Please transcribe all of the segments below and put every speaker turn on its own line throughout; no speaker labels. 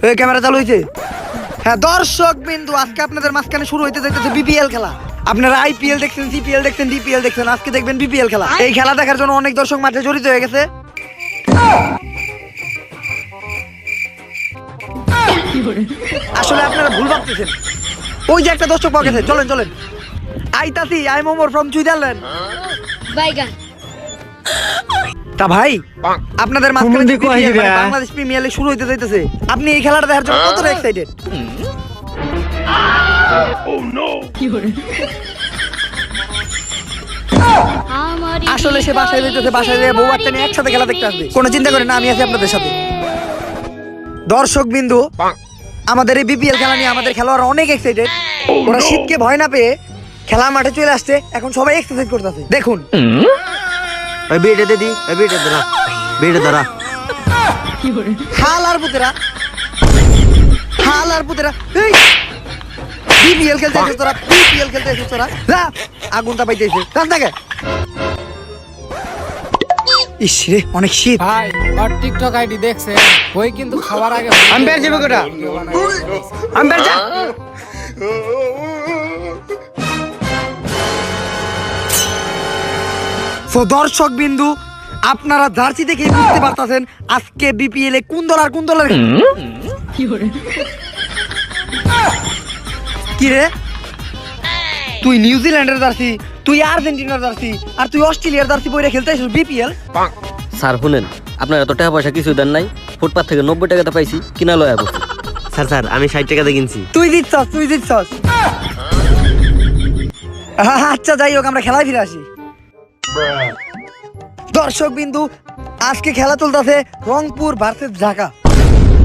এই ক্যামেরা চালু হয়েছে? হ্যাঁ দর্শক বিন্দু, আজকে আপনাদের মাঝখানে শুরু হইতে যাইতেছে বিপিএল খেলা। আপনারা আইপিএল দেখছেন, সিপিএল দেখছেন, ডিপিএল দেখছেন, আজকে দেখবেন বিপিএল খেলা। এই খেলা দেখার জন্য অনেক দর্শক মাঠে জড়িত হয়ে গেছে। আসলে আপনারা ভুল ভাবতেছেন। ওই যে একটা দর্শক পাওয়া গেছে, চলেন চলেন। আইতাছি, আই মোমোর ফ্রম সুইজারল্যান্ড।
বাইগান।
তা ভাই, আপনাদের মাঝখানে যে BPL মানে বাংলাদেশ প্রিমিয়ার লিগ শুরু হইতে যাইতেছে, আপনি এই খেলাটা দেখার জন্য কতটা এক্সাইটেড? আসলে সে বাসায় যাইতেছে, বাসায় যেয়ে বউ বাচ্চা নিয়ে একসাথে খেলা দেখতে আসবে। কোনো চিন্তা করেন না, আমি আছি আপনাদের সাথে। দর্শক বিন্দু, আমাদের এই বিপিএল খেলা নিয়ে আমাদের খেলোয়াড়রা অনেক এক্সাইটেড। ওরা শীতকে ভয় না পেয়ে খেলার মাঠে চলে আসছে। এখন সবাই এক্সারসাইজ করতেছে, দেখুন।
ওই বিড়ে দিদি, ওই বিড়ে ধরা, বিড়ে ধরা।
হালার পুতেরা, হালার পুতেরা, এই বিপিএল খেলতে এসেছিস তোরা, বিপিএল খেলতে এসেছিস তোরা। যা, আগুনটা পাইতেছে কান থেকে। ইস রে, অনেক শীত।
ভাই আর টিকটক আইডি দেখছে, ওই কিন্তু খাবার আগে
আম্পায়ার যাবে কোটা, আম্পায়ার যা। সো দর্শক বিন্দু, আপনারা জার্সি দেখে বুঝতে পারতেছেন আজকে বিপিএল এ কোন দল আর কোন দলের। কি রে, তুই নিউজিল্যান্ডের জার্সি, তুই আর্জেন্টিনার জার্সি, আর তুই অস্ট্রেলিয়ার জার্সি পরে খেলতে আসিস বিপিএল?
স্যার শুনেন, আপনার এত টাকা পয়সা কিছু দেন নাই, ফুটপাথ থেকে 90 টাকাতে পাইছি, কিনা লয়া বলছি। স্যার স্যার আমি 60 টাকাতে কিনছি।
তুই দিচ্ছস, তুই দিচ্ছস। আচ্ছা যাই হোক, আমরা খেলায় ফিরে আসি। দর্শক বিন্দু, আজকে খেলা চলতেছে রংপুর ভার্সেস ঢাকা।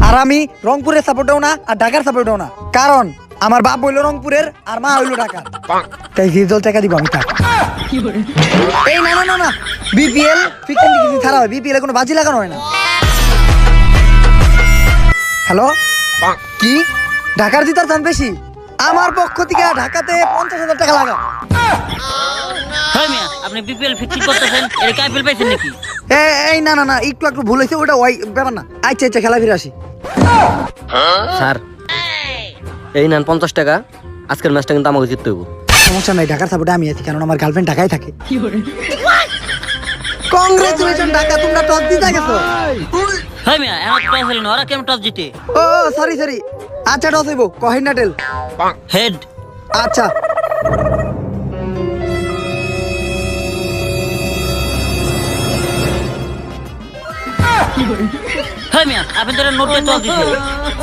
আর আমি রংপুরের সাপোর্টও না আর ঢাকার সাপোর্টও না, কারণ আমার বাপ হইলো রংপুরের আর মা হইলো ঢাকার। তাই যে দল টাকা দিব আমি থাক। এই না না না না, বিপিএল ফিক্সিং কিছু ছাড়া হয়, বিপিএল এ কোনো বাজি লাগানো হয় না। হ্যালো, কি ঢাকার জিতার চান্স বেশি? আমার পক্ষ থেকে ঢাকাতে 50,000 টাকা লাগা।
হ্যাঁ মিয়া, আপনি বিপিএল ফিক্সিং করতেছেন, এটা কি আইপিএল পাইছেন নাকি?
এই না না না, একটু একটু ভুল হয়েছে, ওটা ওই ব্যাপার না। আচ্ছা আচ্ছা, খেলা ফিরে আসি।
স্যার এই নেন 50 টাকা, আজকের ম্যাচটা কিন্তু আমাকে জিততে হইব।
সমস্যা নাই, ঢাকার সাপোর্টে আমি আছি, কারণ আমার গার্লফ্রেন্ড ঢাকায় থাকে। কংগ্রেচুলেশন ঢাকা, তোমরা টস জিতে গেছো।
হ্যাঁ মিয়া, আমার টস হলো না, ওরা কেমন টস জিতে?
ও সরি সরি, আচ্ছা টস হইব, কহিন না টেল।
হেড।
আচ্ছা
হ্যাঁ মিয়া, আপনি তো নোটে টস দিতে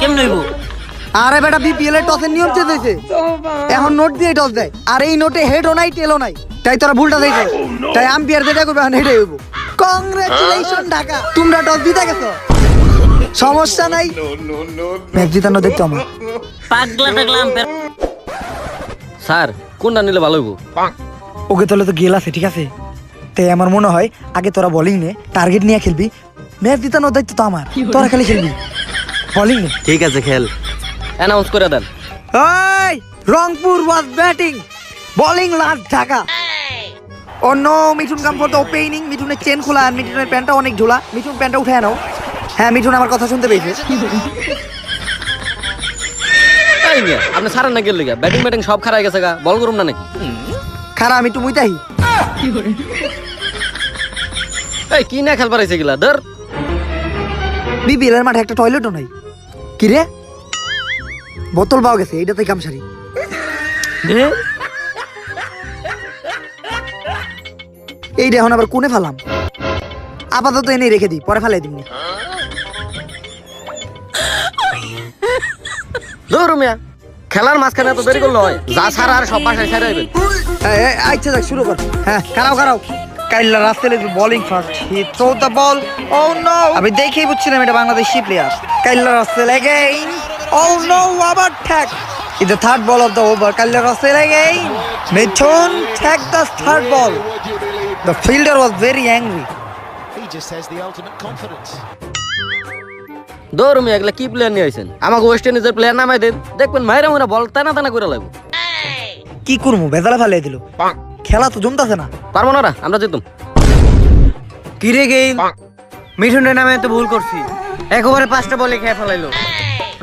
কেমন হইব?
আরে বেটা, বিপিএল এর টসের নিয়ম চেঞ্জ হয়েছে, এখন নোট দিয়ে টস দেয়। আর এই নোটে হেডও নাই টেলও নাই, তাই তোরা ভুলটা দেখে, তাই আম্পায়ার যেটা করবে এখন হেডে হইব। কংগ্রেচুলেশন ঢাকা, তোমরা টস জিতে গেছো। সমস্যা নাই, ম্যাচ জিতানো দেখতো আমার।
পাগলা টাগলা আম্পায়ার।
স্যার কোনটা নিলে ভালো হইব?
ওকে তাহলে তো গেল আছে, ঠিক আছে। তাই আমার মনে হয় আগে তোরা বোলিং নে, টার্গেট নিয়ে খেলবি। ম্যাচ জিতানোর দায়িত্ব তো আমার, তোরা খালি খেলবি বোলিং নে।
ঠিক আছে, খেল অ্যানাউন্স করে দেন।
এই Rangpur was batting, bowling last Dhaka. Oh no, Mithun come for the opening. মিঠুনের চেন খোলা আর মিঠুনের প্যান্টটা অনেক ঝোলা। মিঠুন প্যান্টটা উঠে নাও। হ্যাঁ, মিঠুন আমার কথা শুনতে পেয়েছে।
এই মিয়া, আপনি সারেন না গেলে ব্যাটিং ব্যাটিং সব খারাপ গেছে গা, বল করুম না নাকি?
খারা আমি একটু মুইতাহি।
এই কি না খেলবার আইছে গিলা ধর।
বিপিএল এর মাঠে একটা টয়লেটও নাই। কি রে, বোতল পাওয়া গেছে, এইটাতে কামসারি। এইটা এখন আবার কোনে ফেলাম? আপাতত এনে রেখে দিই, পরে ফেলাই দিবনি।
ধর মিয়া, খেলার মাঝখানে তো দেরি করলে হয়, যা সারা আর সব বাসায় ছেড়ে আইবেন।
আচ্ছা যাক, শুরু কর। হ্যাঁ, খারাও খারাও। Kailla Russell is bowling first, he throw the ball. Oh no, আমি দেখেই বুঝছিলাম এটা Bangladeshi player. Kailla Russell again, oh no, আবার ঠ্যাক। Is the third ball of the over. Kailla Russell again, Mithun ঠ্যাক the third ball. The fielder was very angry.
He just has the ultimate confidence.
ধর মিয়া, এগুলা কি প্লেয়ার নিয়ে আইছেন? আমাকে ওয়েস্ট ইন্ডিজের প্লেয়ার নামাই দেন, দেখবেন মাইরা মোরা বল টানা টানা করে লাগবে।
কি করবো, বেজালে ফেলাই দিল। খেলা তো জমতাছে না।
পারবো না, আমরা জিতুম।
কি রে গেইল, মিঠুনের নামে তো ভুল করছি।
একবারে 5টা বলে খেয়ে ফেলাইলো।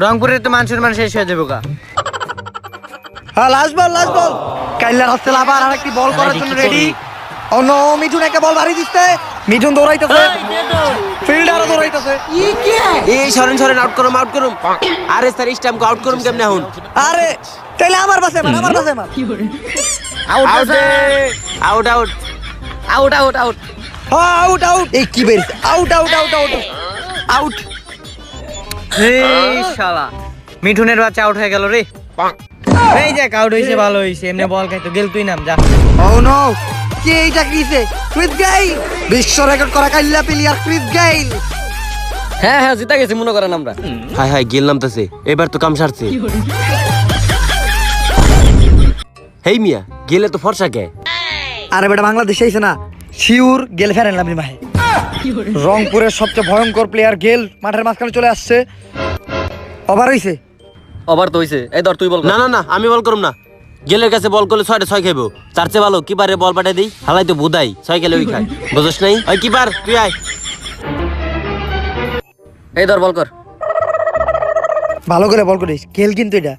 রংপুরের তো মানুষের মান শেষ হয়ে যাবে গা।
হ্যাঁ লাস্ট বল কাইল্লা রাসেল আবার আরেকটি বল করার জন্য রেডি। ও নো, মিঠুন একটা বল বাড়ি দিচ্ছে, মিঠুন দৌড়াইতেছে, ফিল্ডারও দৌড়াইতেছে।
এই সরেন আউট করুম আরে স্যার স্টাম্পকে আউট করুম কেমনে এখন?
আরে তাইলে আমার পাশে মার। আউট এই কি বেরিয়েছে? আউট।
এই শালা মিঠুনের বাচ্চা আউট হয়ে গেল রে। এই যে আউট হইছে, ভালো হইছে, এমনি বল খাইতো গেল, তুই নাম যা।
ও নো, কে এইটা কিছে? ক্রিস গেইল, বিশ্ব রেকর্ড করা কাইল্লা প্লেয়ার ক্রিস গেইল।
হ্যাঁ জিতা গেছি মনে করেন আমরা। হাই গেল নামতেছে, এবার তো কাম সারছে। হেই মিয়া, গেলে তো ফর্সা কে?
আরে বেটা বাংলাদেশে আইছে না, শিউর গেল ফেরেন লামি মাহে। রংপুরের সবচেয়ে ভয়ঙ্কর প্লেয়ার গেল মাঠের মাঝখানে চলে আসছে। ওভার হইছে।
ওভার তো হইছে। এই ধর তুই বল। না আমি বল করুম না। গেলের কাছে বল করলে 6 খাইবো, তার চেয়ে ভালো কিপারে বল পাঠাই দেই, হালাই তো বুদাই 6 খেলে ওই খায়, বুঝছ নাই? ওই কিপার তুই আয়। এই ধর বল কর।
ভালো করে বল করিস, গেল কিন্তু এটা।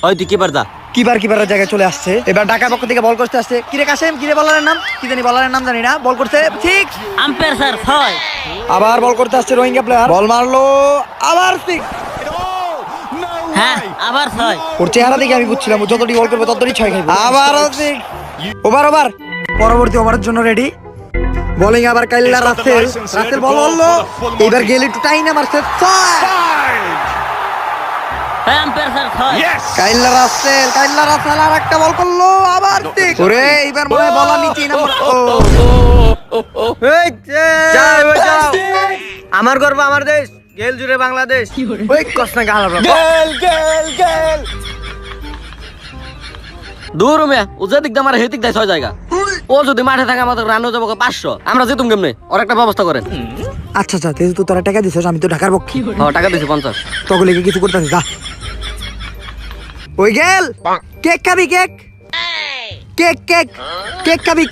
ওই তুই কিপার দা।
কিপারের জায়গায় চলে আসছে। এবার ঢাকার পক্ষ থেকে বল করতে আসছে। কিরে কাসেম, কিরে বলারের নাম কি জানি, বলারের নাম জানি না। বল করতে ঠিক,
আম্পায়ার স্যার 6।
আবার বল করতে আসছে রোহিঙ্গা প্লেয়ার, বল মারলো আবার ঠিক।
হ্যাঁ আবার 6।
ওর চেহারা দেখে আমি বুঝছিলাম ও যতটি বল করবে ততটি 6 খাইবে। আবারও ঠিক। ওভার পরবর্তী ওভারের জন্য রেডি। বোলিং আবার কাইল্লা রাসেল বল হলো, এবার গেল একটু টাইনা মারছে।
হ্যাঁ আম্পায়ার স্যার 6।
কাইল্লা রাসেল আর একটা বল করলো আবার ঠিক। ওরে এইবার মনে হয় বলা নিচেই না।
এই যাও আমার গর্ব আমার দেশ, গেল জুড়ে বাংলাদেশ। ওই কষ্ট না গাল
গেল
দূর মিয়া, ও যেদিক দিয়ে আমার হেদিক দেয় 6 জায়গা। ও যদি মাঠে থাকে আমাদের রানও যাবো 500, আমরা যেতুম কেমনে? ওর একটা ব্যবস্থা করেন।
আচ্ছা তো তোরা টাকা দিছিস, আমি তো ঢাকার পক্ষে।
টাকা দিছি 50।
তখন লেগে কিছু করতেছিস যা। ওই গেল কেক খাবি, কেক খাবি,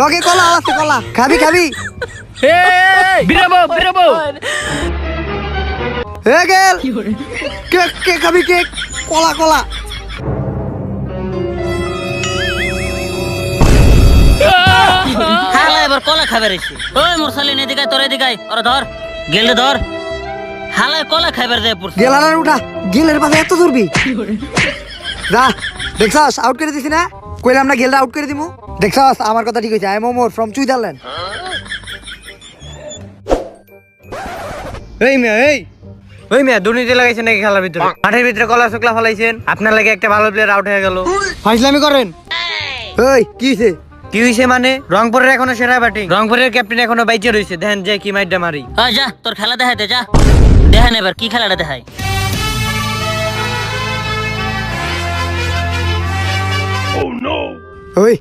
লগে কলা আছে, কলা খাবি।
বিরাবো
হে গেল কেক খাবি, কেক কলা।
হালা এবার কলা খাবে রেছি। ওই মুরসালিন এদিকে তোর এদিকে ওরা ধর, গেলে ধর। হালায় কলা খাইবার যায় পড়ছে।
গেলার উঠা, গেলের পাশে এত দূরবি যা। দেখছাস আউট করে দিছি না, কইলাম না গেলটা আউট করে দিমু। দেখছাস আমার কথা ঠিক হইছে। I am Omar from Switzerland.
ওই মিয়া দুর্নীতি লাগাইছেন নাকি খেলার ভিতরে? মাঠের ভিতরে কলা শুকলা ফলাইছেন, আপনার লাগে একটা ভালো প্লেয়ার আউট হয়ে গেল। ফাইজলামি করেন।
ওই কি হইছে?
কি হইছে মানে? রংপুরের এখনো সেরা ব্যাটিং, রংপুরের ক্যাপ্টেন এখনো বাইচে রইছে। দেখেন যে কি মাইরটা মারি।
যা তোর খেলা দেখাইতে যা, দেখেন এবার কি খেলাটা দেখায়।
ওই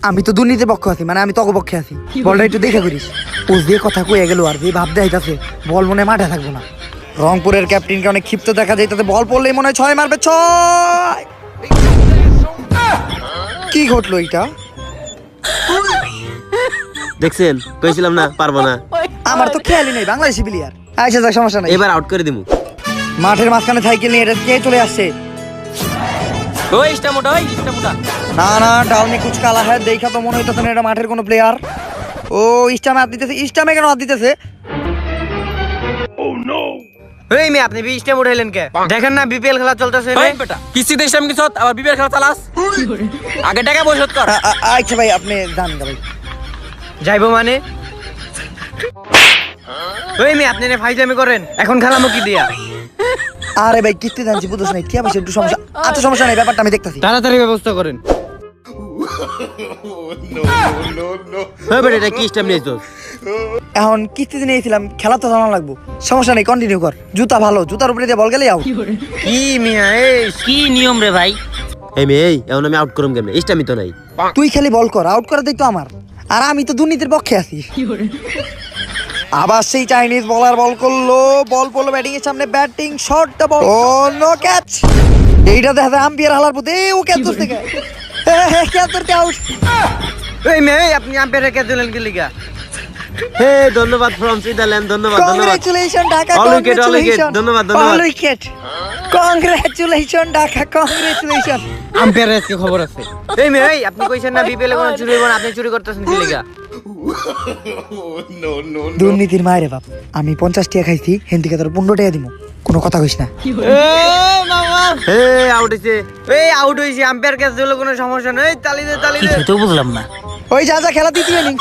আমি তো দুর্নীতির পক্ষ আছি, মানে আমি তোকে পক্ষে আছি। বলটা একটু দেখে করিস। ও যে কথা কইয়া গেল আর যে ভাব দেখাইতাছে বল মনে মাঠে থাকবো না। রংপুরের ক্যাপ্টেনকে অনেক ক্ষিপ্ত দেখা যাইতাছে। বল পড়লেই মনে হয় 6 মারবে। 6 কি ঘটলো এটা?
দেখছেন, কইছিলাম না পারবো না।
আমার তো খেয়ালই নেই, বাংলাদেশি প্লেয়ার। আচ্ছা যাক, সমস্যা নাই।
এবার আউট করে দিমু।
মাঠের মাঝখানে সাইকেল নিয়ে এটা কে চলে আসছে?
ওই স্টামোটা
না ডালমে কুছ কালা হ্যাঁ, দেখা তো মনে হইতেছে না এটা মাঠের কোনো প্লেয়ার। ও ইস্টামে হাত দিতেছে। ইস্টামে কেন হাত দিতেছে?
এই মেয়ে আপনি বিশটা উঠাইলেন কে? দেখেন না বিপিএল খেলা চলতেছে।
কিস্তি দেশাম কিছু আবার বিবির খেলা চালাস। আগে টাকা পরিশোধ কর।
আচ্ছা ভাই আপনি যান না ভাই।
যাইবো মানে? ওই মেয়ে আপনি ফাইজলামি করেন, এখন খেলামো কি দিয়া?
আরে ভাই কিস্তি জানছি, বুঝছ না কি অবশ্যই একটু সমস্যা। আচ্ছা সমস্যা নাই, ব্যাপারটা আমি দেখতাছি।
তাড়াতাড়ি ব্যবস্থা করেন।
এটা কি স্টাম নিয়েছো?
এখন কিস্তিতে নিয়েছিলাম, খেলা তো জানা লাগবো। সমস্যা নেই, কন্টিনিউ কর। জুতা ভালো, জুতার উপরে দিয়ে বল গেলে আউট।
কি মিয়া এই
কি নিয়ম রে ভাই?
এই মেয়ে এখন আমি আউট করুম কেমনে? স্টামই তো নাই।
তুই খালি বল কর, আউট করে দেখ তো আমার। আর আমি তো দুর্নীতির পক্ষে আছি। আবার সেই চাইনিজ বলার বল করলো, বল পড়লো ব্যাটিং এর সামনে, ব্যাটিং শট বল, ও নো ক্যাচ। এইটা দেখা যায় আম্পায়ার হালার পথে। ও ক্যাচ ধরতে গে, ক্যাচ ধরতে আউট।
এই মেয়ে আপনি আম্পায়ারের ক্যাচ দিলেন কি লিগা?
হে ধন্যবাদ ফ্রম সুইজারল্যান্ড, ধন্যবাদ ধন্যবাদ।
Congratulation Dhaka,
All wicket, all wicket,
congratulation.
ধন্যবাদ, ধন্যবাদ।
All wicket। Congratulation Dhaka, congratulation.
আম্পায়ারের আজকে খবর আছে। এই মেয়ে, এই আপনি কইছেন না বিপিএল এ কোনো চুরি হইব না, আপনি চুরি করতেছেন কি লাগা?
দুর্নীতির মায়ের বাপ, আমি 50 টাকা খাইছি, হেন্দিকে তোর 15 টাকা দিব, কোনো কথা কইস না।
এই আউট হইছে, এই আউট হইছে, আম্পায়ার কাছে দিলে কোনো সমস্যা নেই। তালি দে, তালি
কি
দে।
হইতো বুঝলাম না।
ওই যা যা খেলা দিতে নি।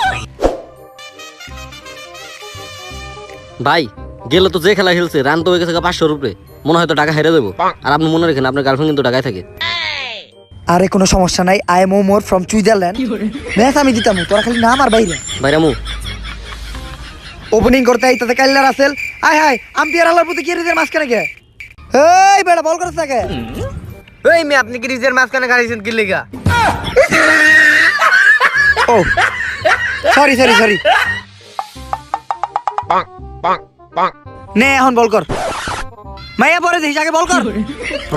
ভাই গেল তো যে খেলা খেলছে, রান তো হয়ে গেছে 500 উপরে, মনে হয় তো টাকা হেরে দেবো। আর আপনি মনে রাখেন আপনার গার্লফ্রেন্ড কিন্তু ঢাকায় থাকে।
আরে কোনো সমস্যা নাই, I am Omar from Switzerland. Match আমি দিতাম, তোরা খালি নাম আর বাইরে।
ভাইরামু
ওপেনিং করতে আইতাছে কাইল্লা রাসেল। আয় হায়, আম্পায়ার আলার প্রতি কি রিজের মাঝখানে গে? এই বেটা বল করছ থাকে।
এই মেয়ে, আপনি কি রিজের মাঝখানে গাড়িছেন কি লাগা?
ও সরি সরি সরি। নে এখন বল কর। মাইয়া পরে দেখিস, আগে বল কর।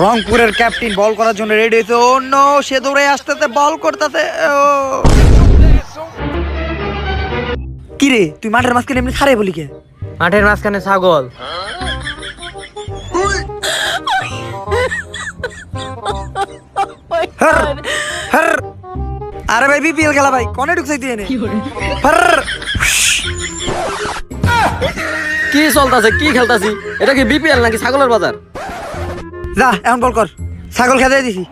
রংপুরের ক্যাপ্টেন বল করার জন্য রেডি হয়েছে। ও নো, সে দৌড়ে আসতেছে, বল করতেছে। কি রে, তুই মাঠের মাঝখানে এমনি ছাড়ে বলি কে?
মাঠের মাঝখানে ছাগল।
হর, হর। আরে ভাই বিপিএল খেলা ভাই, কোনে ঢুকছাই তুই এনে? হর।
কি চলতেছে, কি খেলতাছি? এটা কি বিপিএল নাকি ছাগলের বাজার?
যা এখন বল কর, ছাগল খেতে দিছি।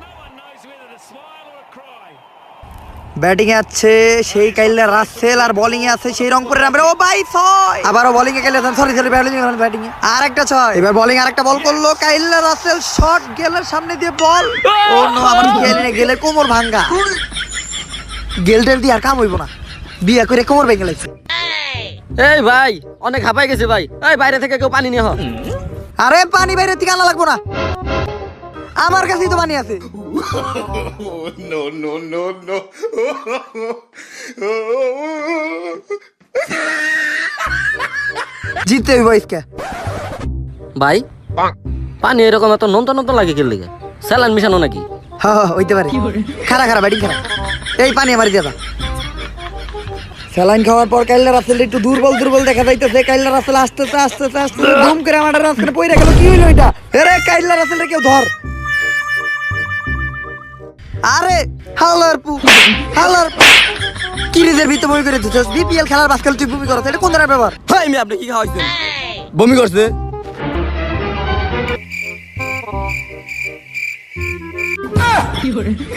ব্যাটিং এ আছে সেই কাইল্লা রাসেল, আর বোলিং এ আছে সেই রংপুরের নাম্বার। ও ভাই 6, আবারও বোলিং এ কাইল্লা, সরি সরি, ব্যাটিং এ আর একটা 6। এবার বোলিং আর একটা বল করলো কাইল্লা রাসেল, শট গেলের সামনে দিয়ে বল। ও নো, আমার গেলে গেলে কোমর ভাঙা। গেলটেল দিয়ে আর কাম হইব না, বিয়া করে কোমর ভেঙে লাগছে।
এই ভাই অনেক হাঁপাই গেছে ভাই, এই বাইরে থেকে কেউ পানি নিয়ে হ।
আরে পানি বাইরে থেকে আনা লাগবো না, আমার কাছেই তো পানি আছে। জিততে হইব আজকে।
ভাই পানি এরকম এত নন্ত নন্ত লাগে কি লাগে? স্যালাইন মিশানো নাকি?
হ্যাঁ হইতে পারে। খারা খারা ব্যাটিং খারা। এই পানি আমার দিয়ে দাও। স্যালাইন খাওয়ার পর কাইল্লা রাসেল একটু দুর্বল দুর্বল দেখা যাইতেছে। কাইল্লা রাসেল আস্তে আস্তে আস্তে ধুম করে আমাদের রাস্তায় পইরা গেল। কি হইলো এটা? আরে কাইল্লা রাসেলরে কেউ ধর। আরে হালার পু, হালার পু। কি রিজের ভিতর বমি করে দিছস? বিপিএল খেলার বাসকাল তুই বমি করছ, এটা কোন ধরনের ব্যাপার?
ভাই আমি আপনি কি খাওয়াইছেন? বমি করছে।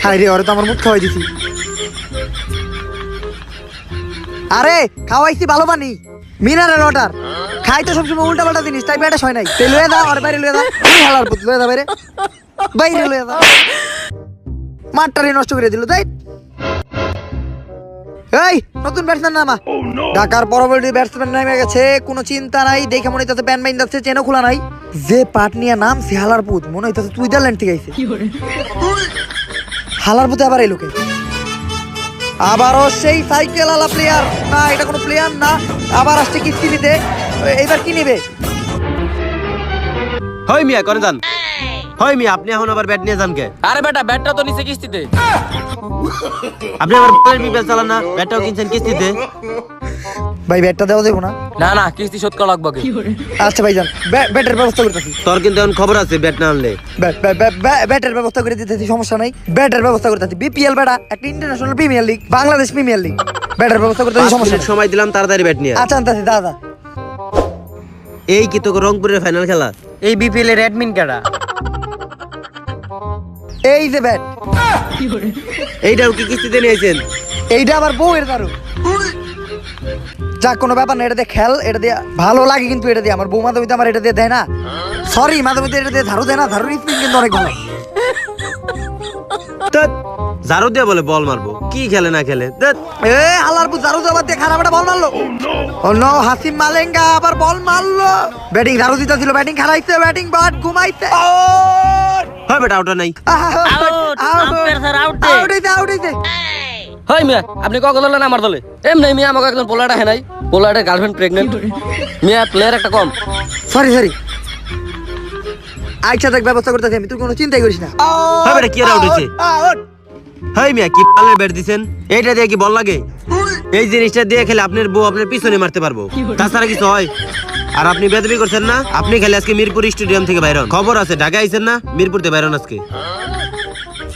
হাই রে, ওরে তো আমার মুখ খাওয়াই দিছি। আরে খাওয়াইছি ভালো পানি, মিনারেল ওয়াটার। খাই তো সবসময় উল্টা পাল্টা জিনিস, তাই পেটে হয় নাই। তুই লয়ে দাও, আর বাইরে লয়ে দাও। তুই হালার পুত, লয়ে দাও বাইরে, বাইরে লয়ে দাও। মাঠটারে নষ্ট করে দিল তাই। এই নতুন ব্যাটসম্যান নামা। ঢাকার পরবর্তী ব্যাটসম্যান নামে গেছে, কোনো চিন্তা নাই। দেখে মনে হইতেছে প্যান বাইন যাচ্ছে, চেনও খোলা নাই। যে পাট নিয়ে নাম সে হালার পুত, মনে হইতেছে সুইজারল্যান্ড থেকে আইছে। হালার পুতে আবার এই লোকে, আবারও সেই সাইকেল আলা প্লেয়ার। না, এটা কোনো প্লেয়ার না। আবার আসছে কিস্তি নিতে। এইবার কি নিবে?
হই মিয়া করে যান। হই মিয়া আপনি এখন আবার ব্যাট নিয়ে যান কে?
আরে বেটা ব্যাটটা তো নিচে কিস্তিতে।
আপনি আবার বলের বিপিএল চালান না, ব্যাটটাও কিনছেন কিস্তিতে।
ভাই ব্যাটটা দেওয়া দেবো না?
না না কিস্তি শোধ করা লাগবে।
আচ্ছা ভাই যান, ব্যাটের ব্যবস্থা করতেছি।
তোর কিন্তু এখন খবর আছে ব্যাট না আনলে।
ব্যাটের ব্যবস্থা করে দিতেছি, সমস্যা নাই। ব্যাটের ব্যবস্থা করতেছি। বিপিএল ব্যাটা একটা international premier league, Bangladesh premier league. ব্যাটের ব্যবস্থা করতেছি,
5
সমস্যা
মিনিট
নাই।
সময় দিলাম, তাড়াতাড়ি ব্যাট নিয়ে আয়।
আচ্ছা আনতেছি দাদা।
এই কি তোকে রংপুরের ফাইনাল খেলা?
এই বিপিএল এর অ্যাডমিন কারা?
এই যে ব্যাট,
এইটাও কি কিস্তিতে নিয়েছেন?
এইটা আবার বউয়ের দারু। যাক কোনো ব্যাপার না, এটা দিয়ে খেল, এটা দিয়ে ভালো লাগে। কিন্তু এটা দিয়ে আমার বউ মাধবীতে আমার এটা দিয়ে দেয় না। সরি মাধবীতে এটা দিয়ে ঝাড়ু দেয় না। ঝাড়ুর স্পিন কিন্তু অনেক ভালো।
ধ্যাৎ, ঝাড়ু দিয়ে বলে বল মারবো, কি খেলে না খেলে। ধ্যাৎ।
এ আল্লাহর পুত, ঝাড়ু দেওয়ার দিয়ে খারাপ একটা বল মারলো। ও নো, হাসিম মালেঙ্গা আবার বল মারলো। ব্যাটিং ঝাড়ু দিতে ছিল, ব্যাটিং খারাইছে, ব্যাটিং বাট ঘুমাইছে।
হয় বেটা ওটা নাই।
Out, umpire sir, out দে।
আউট হইছে, আউট হইছে।
হই মিয়া আপনি কখন দলে না আমার দলে? এমনি মিয়া আমাকে একজন পোলাটা হেনাই, পোলাটার গার্লফ্রেন্ড প্রেগনেন্ট। মিয়া প্লেয়ার একটা কম।
সরি সরি, আইসা দেখ ব্যবস্থা করতেছি আমি, তুই কোনো চিন্তাই করিস না।
হয় বেটা কি আর আউট হয়েছে?
আউট।
হয় মিয়া কি পালের ব্যাট দিছেন? এইটা দিয়ে কি বল লাগে? এই জিনিসটা দিয়ে খেলে আপনার বউ আপনার পিছনে মারতে পারবো, তাছাড়া কিছু হয়? আর আপনি বেদবি করছেন না, আপনি খেলে আজকে মিরপুর স্টেডিয়াম থেকে বাইর হন। খবর আছে ঢাকা আইছেন না, মিরপুরতে বাইর হন আজকে।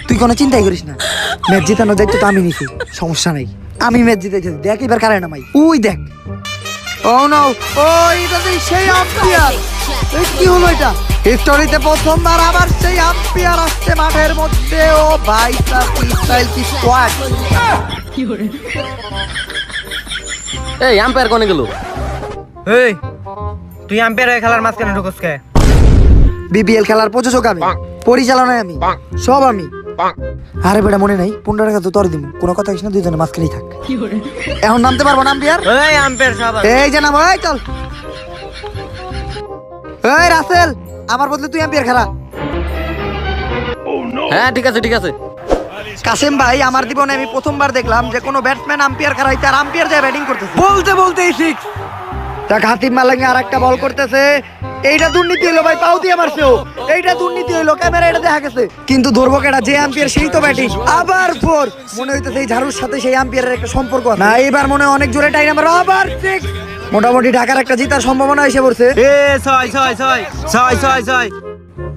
তুই কোনো চিন্তাই করিস না, ম্যাচ জিতানোর দায়িত্ব তো আমি নিছি, সমস্যা নাই। আমি ম্যাচ জিতেছি, দেখ এবার কারে নামাই। ওই দেখ, ও নো, ওই এটা তো সেই আম্পায়ার। এই কি হলো এটা? হিস্টোরিতে প্রথমবার আবার সেই আম্পায়ার আসছে মাঠের মধ্যে। ও ভাই সাব, কি স্টাইল, কি স্কোয়াড!
এই আম্পায়ার কোনে গেল?
এই তুই আম্পায়ার হয়ে খেলার মাঝখানে ঢুকস কে?
বিপিএল খেলার প্রযোজক আমি, পরিচালনায় আমি, সব আমি। আরে বেটা মনে নাই, 15 টাকা তো তোর দিব, কোনো কথা কইস না, দুইজনে মাঝখানেই থাক। এখন নামতে পারবো না আম্পায়ার?
এই আম্পায়ার সাহেব,
এই যে নাম, এই চল। এই রাসেল, আমার বদলে তুই আম্পায়ার খেলা।
হ্যাঁ ঠিক আছে ঠিক আছে।
কাসেম ভাই, আমার জীবনে আমি প্রথমবার দেখলাম যে কোনো ব্যাটসম্যান আম্পায়ার খেলাইতে আর আম্পায়ার যায় ব্যাটিং করতেছে। বলতে বলতেই সিক্স। দেখ হাতিম মালাঙ্গি আর একটা বল করতেছে, এইটা দুর্নীতি হইলো ভাই, পাও দিয়ে মারছে ও। এইটা দুর্নীতি হইলো, ক্যামেরা এটা দেখা গেছে, কিন্তু ধরবো কেটা? যে আম্পায়ার সেই তো ব্যাটিং। আবার ফোর, মনে হইতেছে এই ঝাড়ুর সাথে সেই আম্পায়ারের একটা সম্পর্ক আছে। না এবার মনে হয় অনেক জোরে টাই নাম্বার, আবার সিক্স। মোটামুটি ঢাকার একটা জিতার সম্ভাবনা এসে পড়ছে।
এ ছয় ছয় ছয় ছয় ছয় ছয়।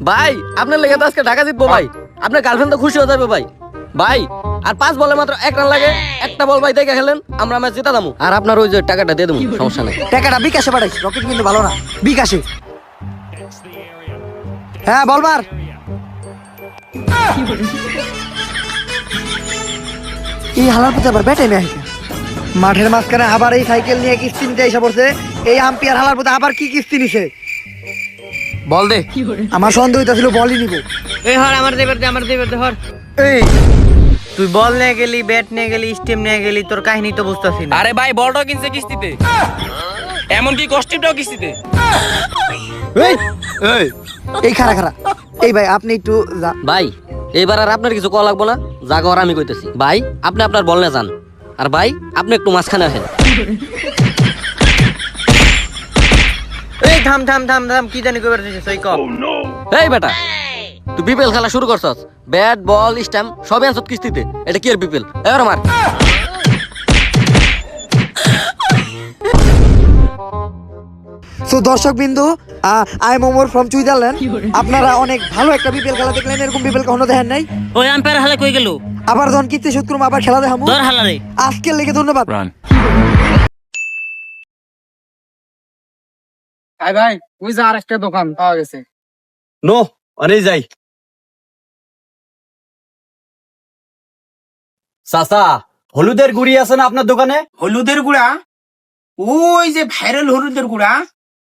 ভাই আপনার লেগে তো আজকে ঢাকা জিতবো ভাই, আপনার গার্লফ্রেন্ড তো খুশি হয়ে যাবে ভাই। ভাই আর 5 বলে মাত্র 1 রান লাগে, একটা বল ভাই দেখে খেলেন, আমরা ম্যাচ জিতা দামু। আর আপনার ওই যে টাকাটা দিয়ে দেবো, সমস্যা নেই।
টাকাটা বিকাশে পাঠাইছি, রকেট কিন্তু ভালো না, বিকাশে। হ্যাঁ বল মার। এই হালার পুতে আবার ব্যাটে নেই। মাঠের মাঝখানে আবার এই সাইকেল নিয়ে কিস্তি নিতে এসে পড়ছে। এই আম্পায়ার হালার পুতে আবার কি কিস্তি নিছে?
বল দে।
আমার সন্দেহ হইতাছিল বলই নিব।
এই হর আমার দেবার দে, আমার দেবার দে হর। এই তুই বল নিয়ে গেলি, ব্যাট নিয়ে গেলি, স্টেম নিয়ে গেলি, তোর কাহিনী তো বুঝতাছি না।
আরে ভাই বলটাও কিনছে কিস্তিতে, এমনকি কস্টিউমটাও কিস্তিতে।
এই এই এই খারা খারা, এই ভাই আপনি একটু
ভাই এইবার আর আপনার কিছু কল লাগবো না, যা কর আমি কইতেছি। ভাই আপনি আপনার বল নিয়ে যান, আর ভাই আপনি একটু মাঝখানে আসেন।
এই থাম থাম থাম থাম, কি জানি কইবার দিছিস ওই কম।
এই বেটা তুই বিপিএল খেলা শুরু করছস, ব্যাট বল স্ট্যাম্প সবই আনছত কিস্তিতে, এটা কি আর বিপিএল? এবার মার।
সো দর্শক বিন্দু, I am Omar from Switzerland. আপনারা অনেক ভালো একটা বিপিএল খেলা দেখলেন, এরকম বিপিএল কখনো দেখেন নাই।
ওই আম্পায়ার হালে কই গেল?
আবার যখন কিনতে শুট করবো আবার খেলা দেখাবো।
ধর হালারে।
আজকের লেগে ধন্যবাদ।
ভাই ভাই ওই যে আর একটা দোকান পাওয়া গেছে।
নো অনেক যাই। চাচা, হলুদের গুড়ি আছে না আপনার দোকানে?
হলুদের গুঁড়া? ওই যে ভাইরাল হলুদের গুঁড়া,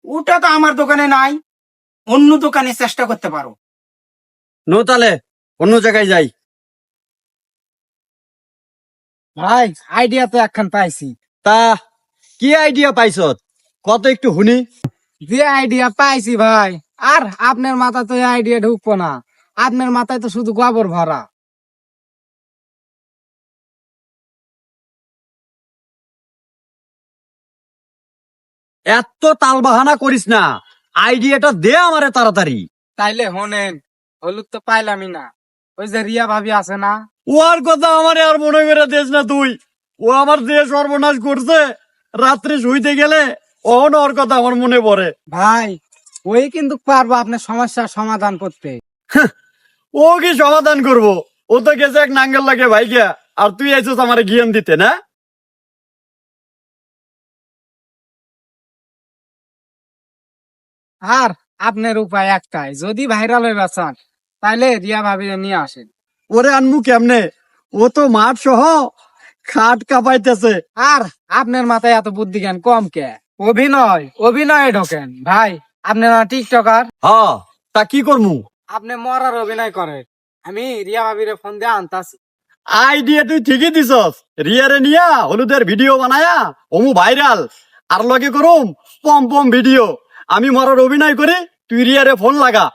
ওটা তো আমার দোকানে নাই, অন্য দোকানে চেষ্টা করতে পারো।
নো তাহলে অন্য জায়গায় যাই।
ভাই আইডিয়া তো একখান পাইছি।
তা কি আইডিয়া পাইছত, কত একটু শুনি।
যে আইডিয়া পাইছি ভাই, আর আপনার মাথায় তো আইডিয়া ঢুকবো না, আপনার মাথায় তো শুধু গোবর ভরা।
এত তাল বাহানা করিস না, আইডিয়াটা দে আমারে তাড়াতাড়ি।
তাইলে হনেন, হলুদ তো পাইলামই না, ওই যে রিয়া ভাবি আছে না,
ওর কথা আমারে আর মনে করে দিস না তুই। ও আমার যে সর্বনাশ করছে, রাত্রে শুইতে গেলে ওর কথা আমার মনে পড়ে।
ভাই ওই কিন্তু পারবো আপনার সমস্যার সমাধান করতে।
ও কি সমাধান করব? ও তো গেছে এক নাঙ্গল লাগে ভাইগা, আর তুই আইছিস আমারে জ্ঞান দিতে না?
আর আপনার উপায় একটাই, যদি ভাইরাল হয়ে বাঁচান তাইলে রিয়া ভাবি নিয়ে আসেন।
ওরে আনমু কেমনে? ও তো মাঠ সহ খাট কাঁপাইতেছে।
আর আপনার মাথায় এত বুদ্ধি জ্ঞান কম কে? অভিনয়, অভিনয়ে ঢোকেন ভাই। আপনি না টিকটকার,
হ্যাঁ, তা কি করমু?
আপনি মরার অভিনয় করেন, আমি রিয়া ভাবিরে ফোন দিয়ে আনতাছি।
আইডিয়া তুই ঠিকই দিছস। রিয়ারে নিয়া হলুদের ভিডিও বানায়া ওমু ভাইরাল, আর লগে করুম পম পম ভিডিও। আমি মরার অভিনয় করি, তুই রিয়ারে ফোন লাগা।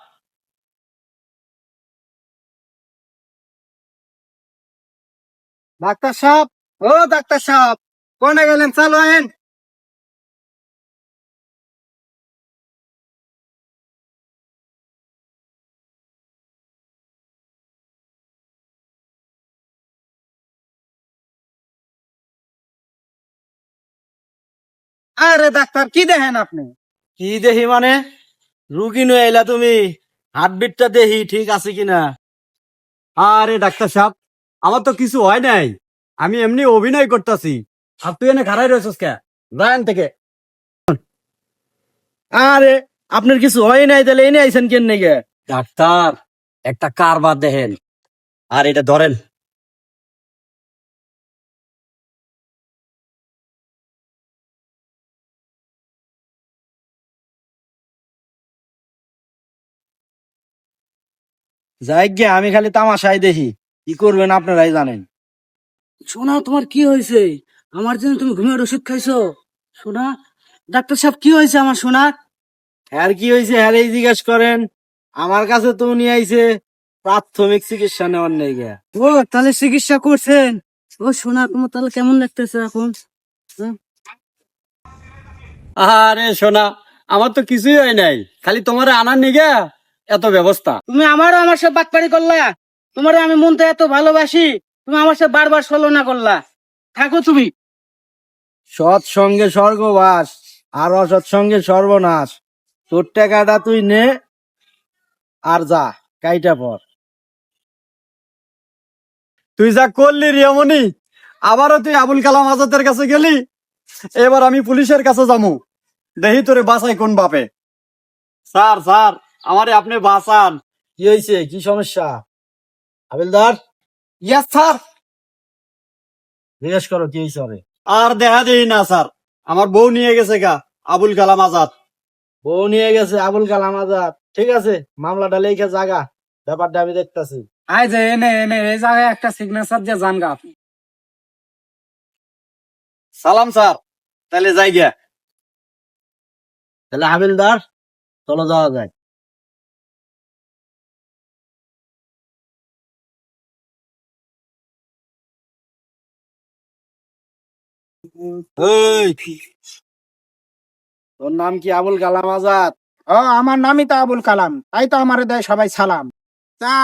ডাক্তার সাহেব, ও ডাক্তার সাহেব, কোনে গেলেন? চালু আইন।
আরে ডাক্তার কি দেখেন আপনি?
কি দেখি মানে? রুগী নয় এলা তুমি, হার্টবিটটা দেখি ঠিক আছে কিনা। আরে ডাক্তার সাহেব, আমার তো কিছু হয় নাই, আমি এমনি অভিনয় করতেছি। আর তুই এনে খাড়াই রয়েছিস কে? লাইন থেকে। আরে আপনার কিছু হয় নাই, তাহলে এনে আইছেন কেন নাকি? ডাক্তার একটা কারবার দেখেন, আর এটা ধরেন। যাই গে, আমি খালি তামাশাই দেখি, কি করবেন আপনারাই জানেন।
সোনা তোমার কি হয়েছে? আমার জন্য তুমি ঘুমের ওষুধ খাইছো? সোনা, ডাক্তার সাহেব কি হয়েছে আমার সোনা?
আর কি হয়েছে হ্যারেই জিজ্ঞেস করেন? আমার কাছে তো উনি আইছে প্রাথমিক চিকিৎসা নেওয়ার নেই গে।
ও তাহলে চিকিৎসা করছেন? ও সোনা, তোমার তাহলে কেমন লাগতেছে এখন?
আরে সোনা, আমার তো কিছুই হয় নাই, খালি তোমার আনার নিগে এত ব্যবস্থা।
তুমি আমারও আমার সাথে বাটপারি করলা। তোমার আমি মনটা এত ভালোবাসি, তুমি আমার সাথে বারবার ছলনা করলা। থাকো তুমি।
সৎ সঙ্গে স্বর্গবাস, আর অসৎ সঙ্গে সর্বনাশ। তোর টাকাটা তুই নে আর যা, কাইটা পর। তুই যা করলি রিয়ামণি, আবারও তুই আবুল কালাম আজাদের কাছে গেলি, এবার আমি পুলিশের কাছে যাবো, দেখি তোরে বাঁচাই কোন বাপে। স্যার স্যার, আমারে আপনি বাঁচান। কি হয়েছে, কি সমস্যা? হাবিলদার।
Yes sir.
জিজ্ঞেস করো কি হয়েছে ওরে। আর দেখা দেই না স্যার, আমার বউ নিয়ে গেছে গা আবুল কালাম আজাদ। বউ নিয়ে গেছে আবুল কালাম আজাদ, ঠিক আছে, মামলাটা লেখা জাগা, ব্যাপারটা আমি দেখতাছি।
আই যে এনে এনে এই জায়গায় একটা সিগনেচার দিয়ে যান গা আপনি।
সালাম স্যার, তাহলে যাই গিয়া। তাহলে হাবিলদার, চলো যাওয়া যায়। এই, তোর নাম কি আবুল কালাম আজাদ?
ও আমার নামই তো আবুল কালাম, তাই তো আমার দেয় সবাই সালাম। তা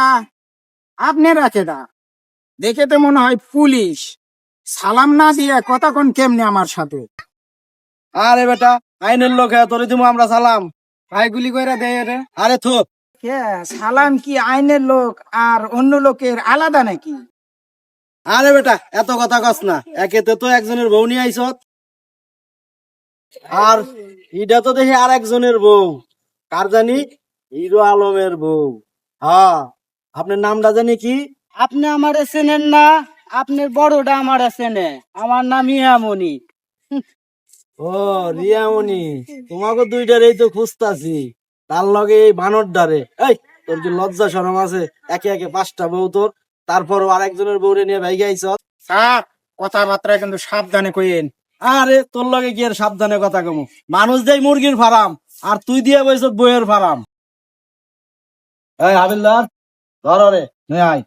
আপনি রাখে দা, দেখে তো মনে হয় পুলিশ। সালাম না দিয়ে কথা কোন কেমনে আমার সাথে?
আরে বেটা, আইনের লোক হ্যাঁ, তোরে দিমু আমরা সালাম।
ভাই গুলি করে দেয় রে।
আরে থুপ।
কে সালাম কি আইনের লোক আর অন্য লোকের আলাদা নাকি?
আরে বেটা, এত কথা কস না, একেতে তো একজনের বউ নিয়ে আইস, আর এটা তো দেখি আর একজনের বউ। কার জানি? হিরো আলমের বউ। হ্যাঁ, আপনার নামটা জানি কি?
আপনি আমার চেনেন না? আপনার বড়টা আমার চেনে, আমার নাম ইয়ামনি।
ও রিয়ামণি, তোমাকে দুইটারেই তো খুঁজতাছি, তার লগে এই বানরডারে। এই, তোর কি লজ্জা শরম আছে? একে একে 5টা বউ তোর, তারপরও আরেকজনের বউরে নিয়ে ভাইগে আইছ।
স্যার, কথাবার্তা কিন্তু সাবধানে কইেন।
আরে তোর লগে কি আর সাবধানে কথা কমু? মানুষ দেয় মুরগির ফার্ম, আর তুই দিয়ে বইছ বইয়ের ফার্ম। এই হাবিলদার, ধর রে, নে আয়।